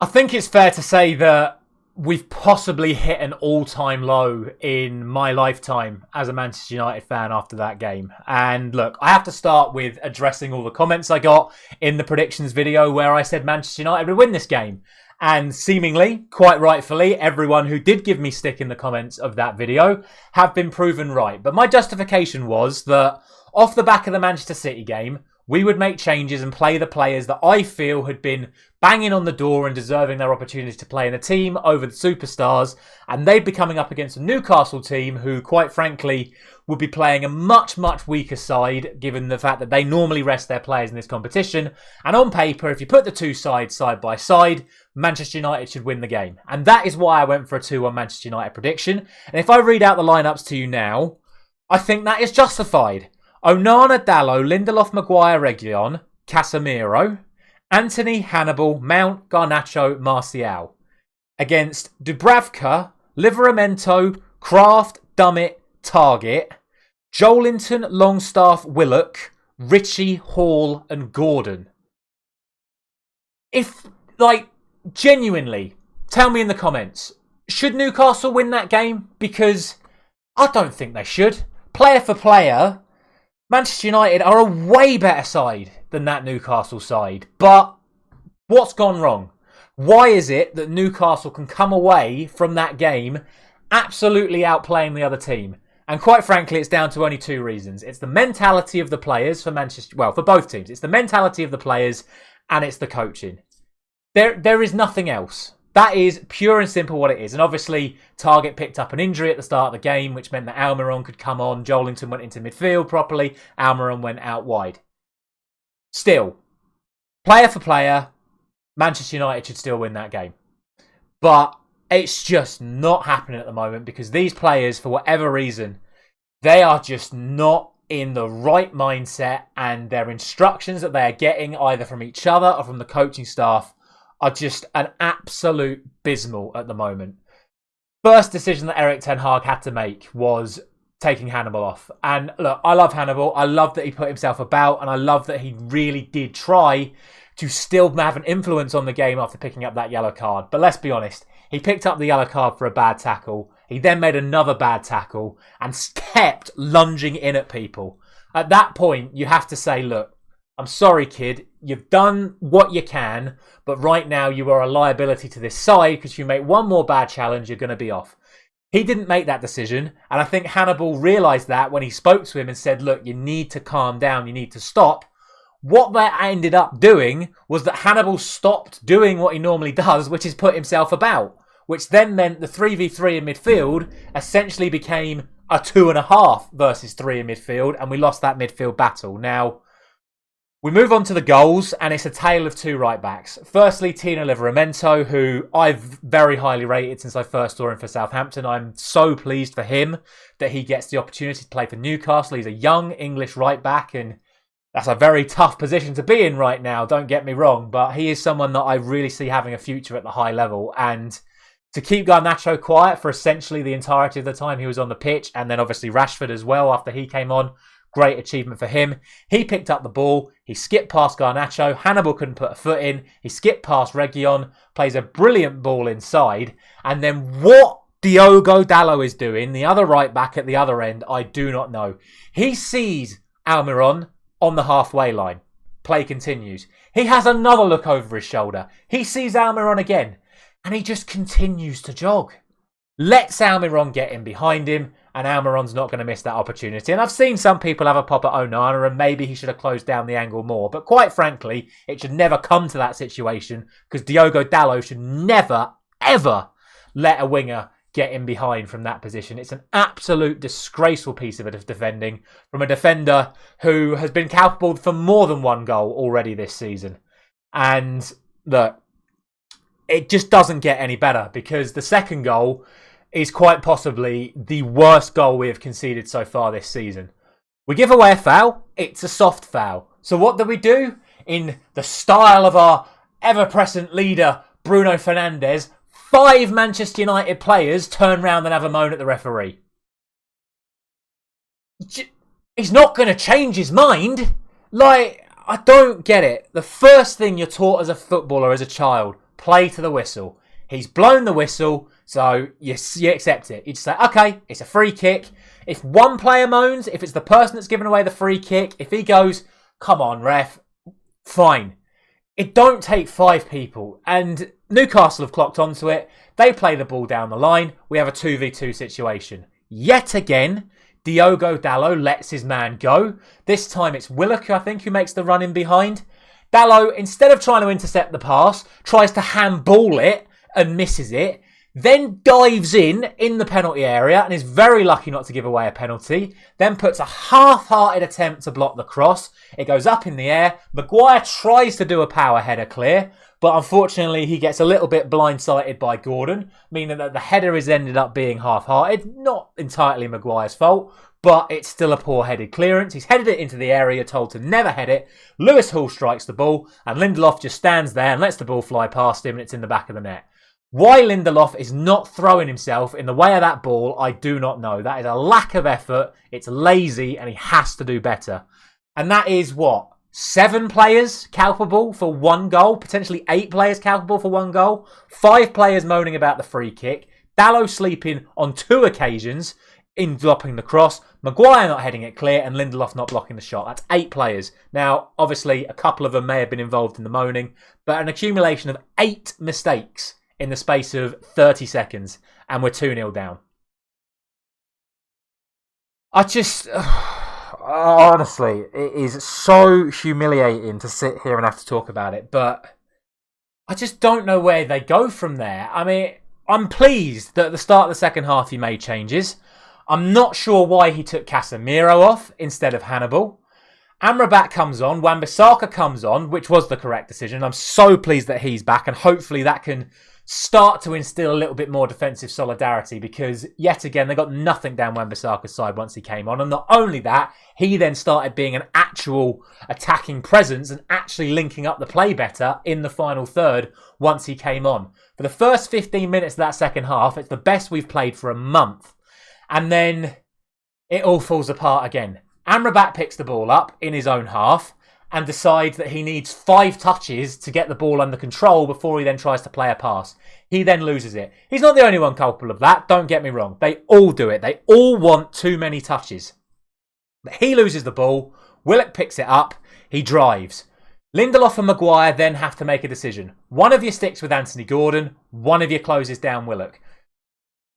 I think it's fair to say that we've possibly hit an all-time low in my lifetime as a Manchester United fan after that game. And look, I have to start with addressing all the comments I got in the predictions video where I said Manchester United would win this game. And seemingly, quite rightfully, everyone who did give me stick in the comments of that video have been proven right. But my justification was that off the back of the Manchester City game, we would make changes and play the players that I feel had been banging on the door and deserving their opportunity to play in a team over the superstars. And they'd be coming up against a Newcastle team who, quite frankly, would be playing a much, much weaker side, given the fact that they normally rest their players in this competition. And on paper, if you put the two sides side by side, Manchester United should win the game. And that is why I went for a 2-1 Manchester United prediction. And if I read out the lineups to you now, I think that is justified. Onana, Dalot, Lindelof, Maguire, Reguilon, Casemiro, Anthony, Hannibal, Mount, Garnacho, Martial. Against Dubravka, Livramento, Kraft, Dummett, Target, Joelinton, Longstaff, Willock, Ritchie, Hall and Gordon. If, genuinely, tell me in the comments, should Newcastle win that game? Because I don't think they should. Player for player, Manchester United are a way better side than that Newcastle side. But what's gone wrong? Why is it that Newcastle can come away from that game absolutely outplaying the other team? And quite frankly, it's down to only two reasons. It's the mentality of the players for for both teams. It's the mentality of the players and it's the coaching. There is nothing else. That is pure and simple what it is. And obviously, Target picked up an injury at the start of the game, which meant that Almiron could come on. Joelinton went into midfield properly. Almiron went out wide. Still, player for player, Manchester United should still win that game. But it's just not happening at the moment because these players, for whatever reason, they are just not in the right mindset, and their instructions that they are getting either from each other or from the coaching staff are just an absolute abysmal at the moment. First decision that Erik ten Hag had to make was taking Hannibal off. And look, I love Hannibal. I love that he put himself about, and I love that he really did try to still have an influence on the game after picking up that yellow card. But let's be honest, he picked up the yellow card for a bad tackle. He then made another bad tackle and kept lunging in at people. At that point, you have to say, look, I'm sorry, kid. You've done what you can, but right now you are a liability to this side because if you make one more bad challenge, you're going to be off. He didn't make that decision, and I think Hannibal realised that when he spoke to him and said, look, you need to calm down, you need to stop. What that ended up doing was that Hannibal stopped doing what he normally does, which is put himself about, which then meant the 3v3 in midfield essentially became a 2.5 versus 3 in midfield, and we lost that midfield battle. Now, we move on to the goals, and it's a tale of two right-backs. Firstly, Tino Livramento, who I've very highly rated since I first saw him for Southampton. I'm so pleased for him that he gets the opportunity to play for Newcastle. He's a young English right-back, and that's a very tough position to be in right now, don't get me wrong. But he is someone that I really see having a future at the high level. And to keep Garnacho quiet for essentially the entirety of the time he was on the pitch, and then obviously Rashford as well after he came on, great achievement for him. He picked up the ball. He skipped past Garnacho. Hannibal couldn't put a foot in. He skipped past Reguilon. Plays a brilliant ball inside. And then what Diogo Dalot is doing, the other right back at the other end, I do not know. He sees Almiron on the halfway line. Play continues. He has another look over his shoulder. He sees Almiron again. And he just continues to jog. Lets Almiron get in behind him. And Almiron's not going to miss that opportunity. And I've seen some people have a pop at Onana, and maybe he should have closed down the angle more. But quite frankly, it should never come to that situation because Diogo Dalot should never, ever let a winger get in behind from that position. It's an absolute disgraceful piece of defending from a defender who has been culpable for more than one goal already this season. And look, it just doesn't get any better because the second goal is quite possibly the worst goal we have conceded so far this season. We give away a foul. It's a soft foul. So what do? In the style of our ever-present leader, Bruno Fernandes, 5 Manchester United players turn round and have a moan at the referee. He's not going to change his mind. I don't get it. The first thing you're taught as a footballer as a child, play to the whistle. He's blown the whistle, so you accept it. You just say, okay, it's a free kick. If one player moans, if it's the person that's given away the free kick, if he goes, come on, ref, fine. It don't take 5 people. And Newcastle have clocked onto it. They play the ball down the line. We have a 2v2 situation. Yet again, Diogo Dalot lets his man go. This time it's Willock, I think, who makes the run in behind. Dalot, instead of trying to intercept the pass, tries to handball it and misses it. Then dives in the penalty area and is very lucky not to give away a penalty. Then puts a half-hearted attempt to block the cross. It goes up in the air. Maguire tries to do a power header clear, but unfortunately he gets a little bit blindsided by Gordon, meaning that the header has ended up being half-hearted. Not entirely Maguire's fault, but it's still a poor headed clearance. He's headed it into the area, told to never head it. Lewis Hall strikes the ball, and Lindelof just stands there and lets the ball fly past him, and it's in the back of the net. Why Lindelof is not throwing himself in the way of that ball, I do not know. That is a lack of effort. It's lazy, and he has to do better. And that is what? 7 players culpable for 1 goal? Potentially 8 players culpable for 1 goal? 5 players moaning about the free kick. Dalot sleeping on 2 occasions in dropping the cross. Maguire not heading it clear, and Lindelof not blocking the shot. That's 8 players. Now, obviously, a couple of them may have been involved in the moaning, but an accumulation of 8 mistakes in the space of 30 seconds, and we're 2-0 down. Honestly, it is so humiliating to sit here and have to talk about it, but I just don't know where they go from there. I mean, I'm pleased that at the start of the second half he made changes. I'm not sure why he took Casemiro off instead of Hannibal. Amrabat comes on, Wan-Bissaka comes on, which was the correct decision. I'm so pleased that he's back, and hopefully that can start to instill a little bit more defensive solidarity, because yet again they got nothing down Wan-Bissaka's side once he came on. And not only that, he then started being an actual attacking presence and actually linking up the play better in the final third once he came on. For the first 15 minutes of that second half, it's the best we've played for a month. And then it all falls apart again. Amrabat picks the ball up in his own half and decides that he needs 5 touches to get the ball under control before he then tries to play a pass. He then loses it. He's not the only one culpable of that, don't get me wrong. They all do it. They all want too many touches. But he loses the ball. Willock picks it up. He drives. Lindelof and Maguire then have to make a decision. One of you sticks with Anthony Gordon. One of you closes down Willock.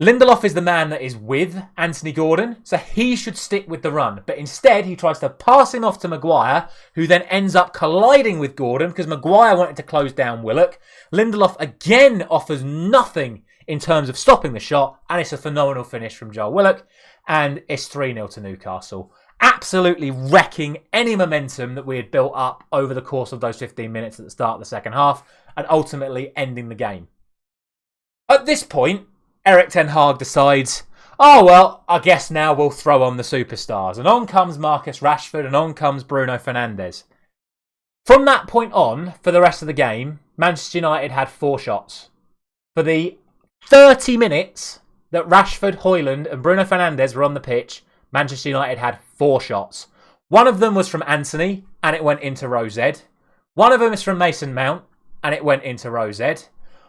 Lindelof is the man that is with Anthony Gordon, so he should stick with the run. But instead, he tries to pass him off to Maguire, who then ends up colliding with Gordon because Maguire wanted to close down Willock. Lindelof again offers nothing in terms of stopping the shot, and it's a phenomenal finish from Joel Willock, and it's 3-0 to Newcastle. Absolutely wrecking any momentum that we had built up over the course of those 15 minutes at the start of the second half, and ultimately ending the game. At this point, Erik ten Hag decides, oh well, I guess now we'll throw on the superstars. And on comes Marcus Rashford and on comes Bruno Fernandes. From that point on, for the rest of the game, Manchester United had 4 shots. For the 30 minutes that Rashford, Højlund and Bruno Fernandes were on the pitch, Manchester United had 4 shots. One of them was from Antony and it went into row Z. One of them is from Mason Mount and it went into row Z.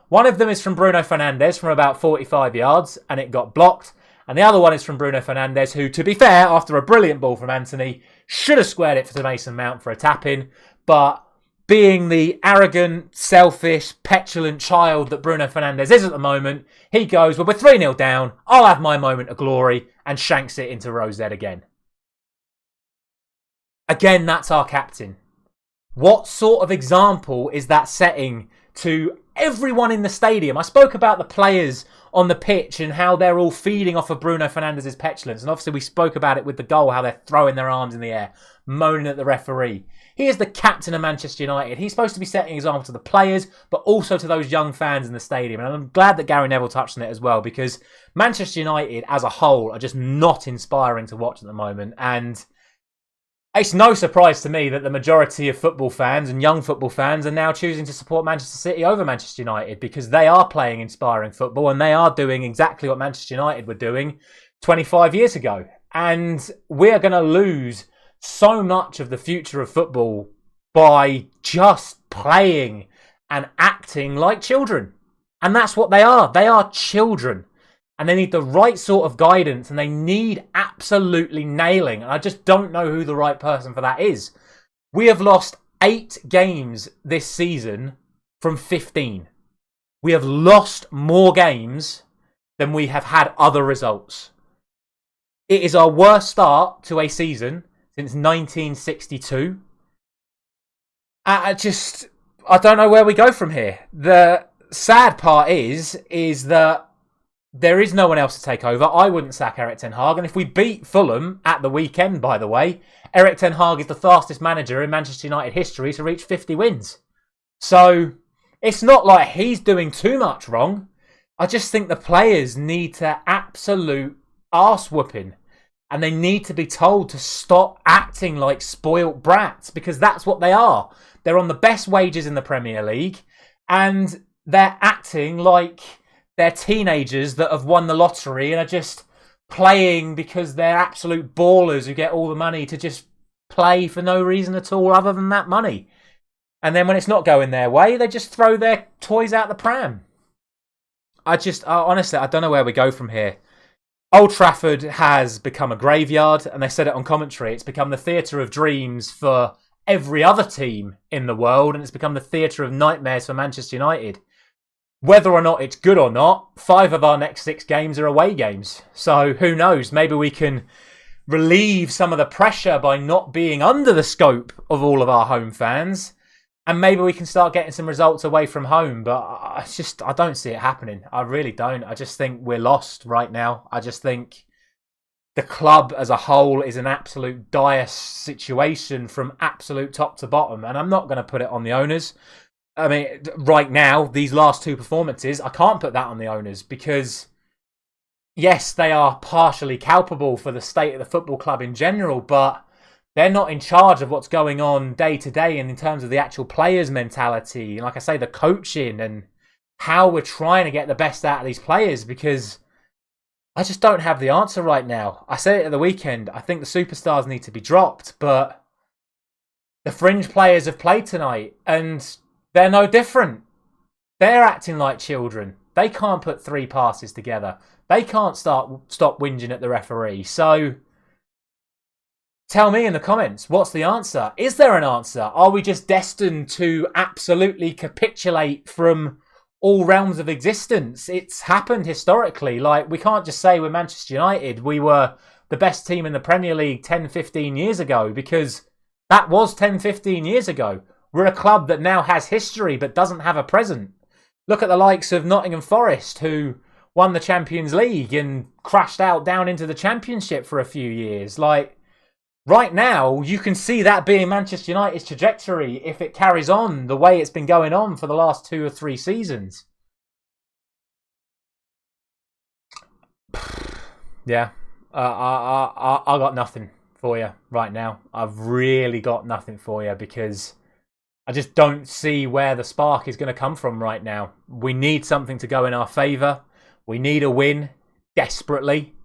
One of them is from Bruno Fernandes from about 45 yards and it got blocked. And the other one is from Bruno Fernandes, who, to be fair, after a brilliant ball from Antony, should have squared it to Mason Mount for a tap-in. But being the arrogant, selfish, petulant child that Bruno Fernandes is at the moment, he goes, well, we're 3-0 down. I'll have my moment of glory, and shanks it into row Z again. Again, that's our captain. What sort of example is that setting to everyone in the stadium? I spoke about the players on the pitch and how they're all feeding off of Bruno Fernandes' petulance. And obviously we spoke about it with the goal, how they're throwing their arms in the air, moaning at the referee. He is the captain of Manchester United. He's supposed to be setting an example to the players, but also to those young fans in the stadium. And I'm glad that Gary Neville touched on it as well, because Manchester United as a whole are just not inspiring to watch at the moment. And it's no surprise to me that the majority of football fans and young football fans are now choosing to support Manchester City over Manchester United, because they are playing inspiring football and they are doing exactly what Manchester United were doing 25 years ago. And we're going to lose so much of the future of football by just playing and acting like children. And that's what they are. They are children. And they need the right sort of guidance, and they need absolutely nailing. And I just don't know who the right person for that is. We have lost 8 games this season from 15. We have lost more games than we have had other results. It is our worst start to a season since 1962. I don't know where we go from here. The sad part is that there is no one else to take over. I wouldn't sack Erik ten Hag. And if we beat Fulham at the weekend, by the way, Erik ten Hag is the fastest manager in Manchester United history to reach 50 wins. So it's not like he's doing too much wrong. I just think the players need to absolute arse whooping. And they need to be told to stop acting like spoilt brats, because that's what they are. They're on the best wages in the Premier League, and they're acting like they're teenagers that have won the lottery and are just playing because they're absolute ballers who get all the money to just play for no reason at all other than that money. And then when it's not going their way, they just throw their toys out the pram. Honestly, I don't know where we go from here. Old Trafford has become a graveyard, and they said it on commentary. It's become the theatre of dreams for every other team in the world, and it's become the theatre of nightmares for Manchester United. Whether or not it's good or not, 5 of our next 6 games are away games. So who knows? Maybe we can relieve some of the pressure by not being under the scope of all of our home fans. And maybe we can start getting some results away from home. But I don't see it happening. I really don't. I just think we're lost right now. I just think the club as a whole is an absolute dire situation from absolute top to bottom. And I'm not going to put it on the owners. I mean, right now, these last 2 performances, I can't put that on the owners because, yes, they are partially culpable for the state of the football club in general, but they're not in charge of what's going on day to day and in terms of the actual players' mentality. And like I say, the coaching and how we're trying to get the best out of these players, because I just don't have the answer right now. I said it at the weekend. I think the superstars need to be dropped, but the fringe players have played tonight and they're no different. They're acting like children. They can't put 3 passes together. They can't stop whinging at the referee. So tell me in the comments, what's the answer? Is there an answer? Are we just destined to absolutely capitulate from all realms of existence? It's happened historically. Like, we can't just say we're Manchester United. We were the best team in the Premier League 10, 15 years ago, because that was 10, 15 years ago. We're a club that now has history but doesn't have a present. Look at the likes of Nottingham Forest, who won the Champions League and crashed out down into the Championship for a few years. Like, right now, you can see that being Manchester United's trajectory if it carries on the way it's been going on for the last 2 or 3 seasons. Yeah, I got nothing for you right now. I've really got nothing for you because I just don't see where the spark is going to come from right now. We need something to go in our favour. We need a win desperately.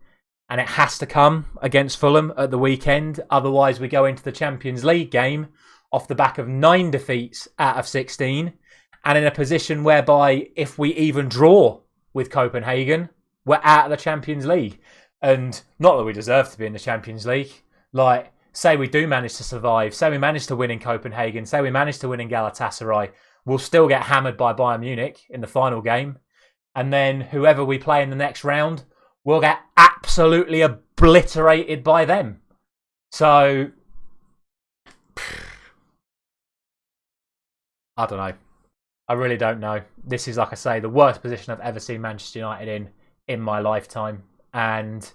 And it has to come against Fulham at the weekend. Otherwise, we go into the Champions League game off the back of 9 defeats out of 16. And in a position whereby if we even draw with Copenhagen, we're out of the Champions League. And not that we deserve to be in the Champions League. Like, say we do manage to survive, say we manage to win in Copenhagen, say we manage to win in Galatasaray, we'll still get hammered by Bayern Munich in the final game. And then whoever we play in the next round, we'll get absolutely obliterated by them. So, I don't know. I really don't know. This is, like I say, the worst position I've ever seen Manchester United in my lifetime. And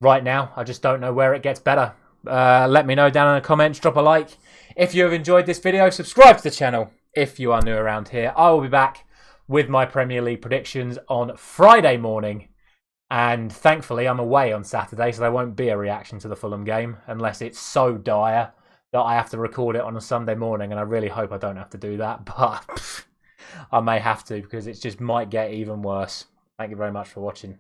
right now, I just don't know where it gets better. Let me know down in the comments. Drop a like. If you have enjoyed this video, subscribe to the channel if you are new around here. I will be back with my Premier League predictions on Friday morning. And thankfully, I'm away on Saturday, so there won't be a reaction to the Fulham game unless it's so dire that I have to record it on a Sunday morning. And I really hope I don't have to do that, but I may have to because it just might get even worse. Thank you very much for watching.